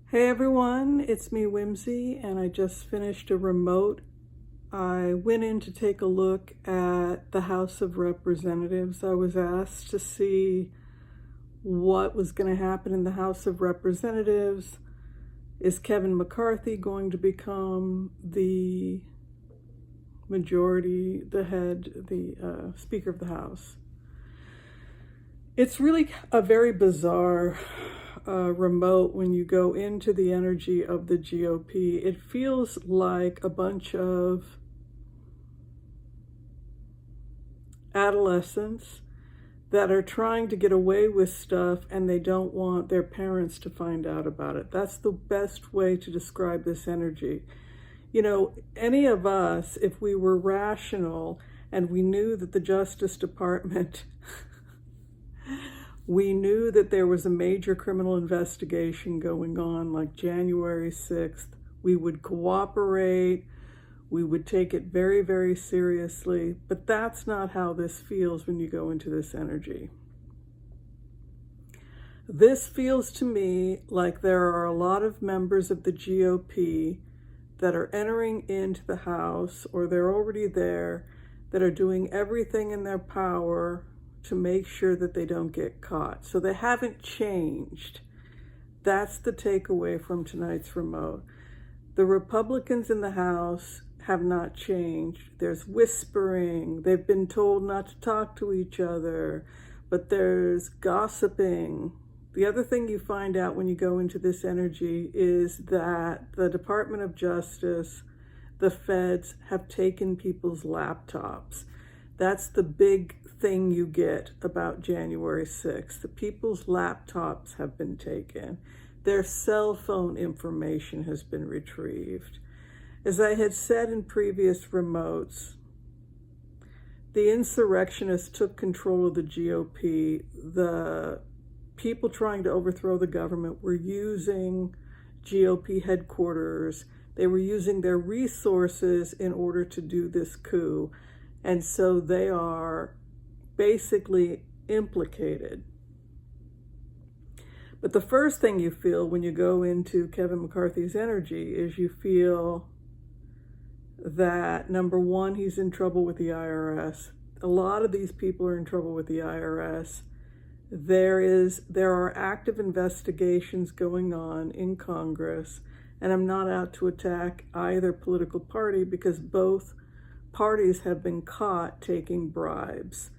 Hey everyone, it's me, Whimsy, and I just finished a remote. I went in to take a look at the House of Representatives. I was asked to see what was going to happen in the House of Representatives. Is Kevin McCarthy going to become the majority, the head, the Speaker of the House? It's really a very bizarre remote when you go into the energy of the GOP. It feels like a bunch of adolescents that are trying to get away with stuff and they don't want their parents to find out about it. That's the best way to describe this energy. You know, any of us, if we were rational and we knew that the Justice Department we knew that there was a major criminal investigation going on, like January 6th. We would cooperate. We would take it very, very seriously. But that's not how this feels when you go into this energy. This feels to me like there are a lot of members of the GOP that are entering into the House, or they're already there, that are doing everything in their power to make sure that they don't get caught. So they haven't changed. That's the takeaway from tonight's remote. The Republicans in the House have not changed. There's whispering. They've been told not to talk to each other, but there's gossiping. The other thing you find out when you go into this energy is that the Department of Justice, the feds, have taken people's laptops. That's the big thing you get about January 6th. The people's laptops have been taken. Their cell phone information has been retrieved. As I had said in previous remotes, the insurrectionists took control of the GOP. The people trying to overthrow the government were using GOP headquarters. They were using their resources in order to do this coup. And so they are basically implicated. But the first thing you feel when you go into Kevin McCarthy's energy is you feel that, number one, he's in trouble with the IRS. A lot of these people are in trouble with the IRS. There are active investigations going on in Congress, and I'm not out to attack either political party because both parties have been caught taking bribes.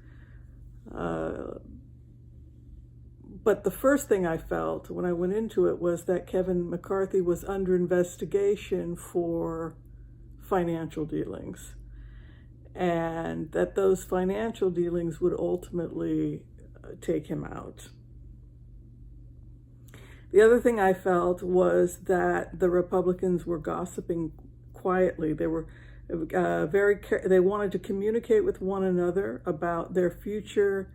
But the first thing I felt when I went into it was that Kevin McCarthy was under investigation for financial dealings, and that those financial dealings would ultimately take him out. The other thing I felt was that the Republicans were gossiping quietly. They were they wanted to communicate with one another about their future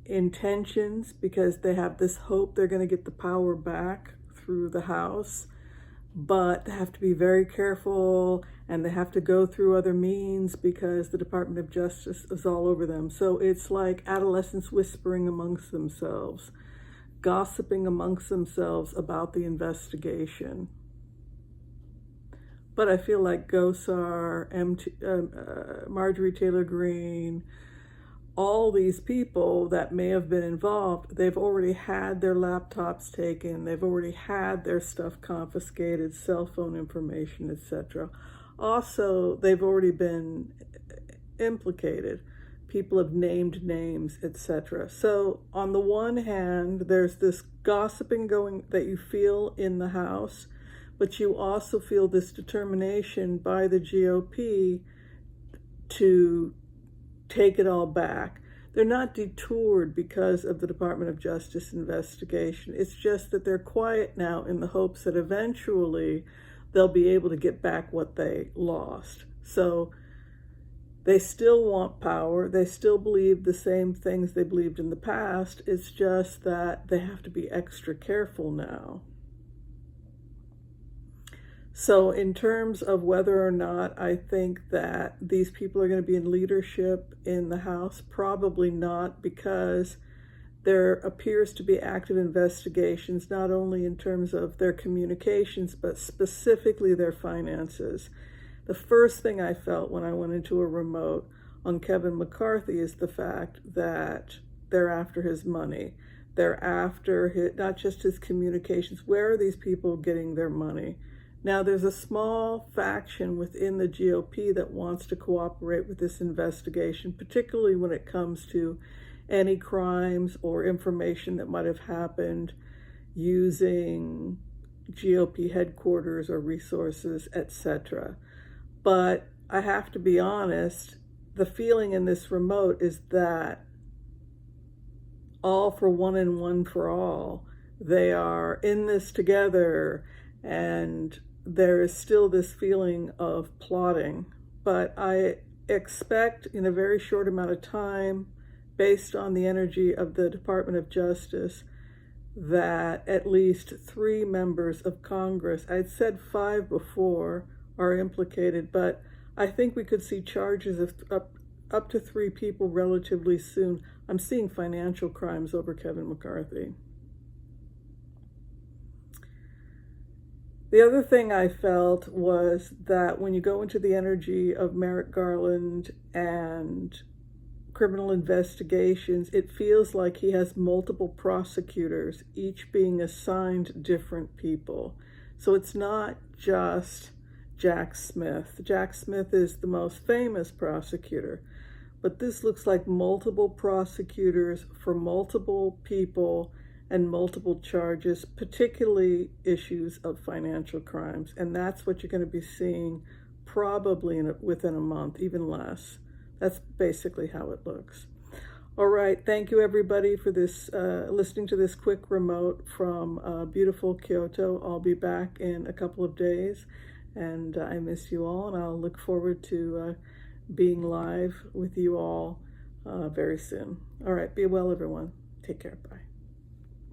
intentions because they have this hope they're going to get the power back through the House, but they have to be very careful and they have to go through other means because the Department of Justice is all over them. So it's like adolescents whispering amongst themselves, gossiping amongst themselves about the investigation. But I feel like Gosar, Marjorie Taylor Greene, all these people that may have been involved, they've already had their laptops taken, they've already had their stuff confiscated, cell phone information, etc. Also, they've already been implicated. People have named names, etc. So on the one hand, there's this gossiping going that you feel in the House, but you also feel this determination by the GOP to take it all back. They're not detoured because of the Department of Justice investigation. It's just that they're quiet now in the hopes that eventually they'll be able to get back what they lost. So they still want power. They still believe the same things they believed in the past. It's just that they have to be extra careful now. So in terms of whether or not I think that these people are going to be in leadership in the House, probably not, because there appears to be active investigations, not only in terms of their communications, but specifically their finances. The first thing I felt when I went into a remote on Kevin McCarthy is the fact that they're after his money. They're after not just his communications. Where are these people getting their money? Now, there's a small faction within the GOP that wants to cooperate with this investigation, particularly when it comes to any crimes or information that might have happened using GOP headquarters or resources, etc. But I have to be honest, the feeling in this remote is that all for one and one for all. They are in this together, and there is still this feeling of plotting. But I expect in a very short amount of time, based on the energy of the Department of Justice, that at least 3 members of Congress, I'd said 5 before, are implicated, but I think we could see charges of up to 3 people relatively soon. I'm seeing financial crimes over Kevin McCarthy. The other thing I felt was that when you go into the energy of Merrick Garland and criminal investigations, it feels like he has multiple prosecutors, each being assigned different people. So it's not just Jack Smith. Jack Smith is the most famous prosecutor, but this looks like multiple prosecutors for multiple people and multiple charges, particularly issues of financial crimes. And that's what you're going to be seeing probably within a month, even less. That's basically how it looks. All right, thank you everybody for this, listening to this quick remote from beautiful Kyoto. I'll be back in a couple of days, and I miss you all, and I'll look forward to being live with you all very soon. All right, be well everyone. Take care, bye.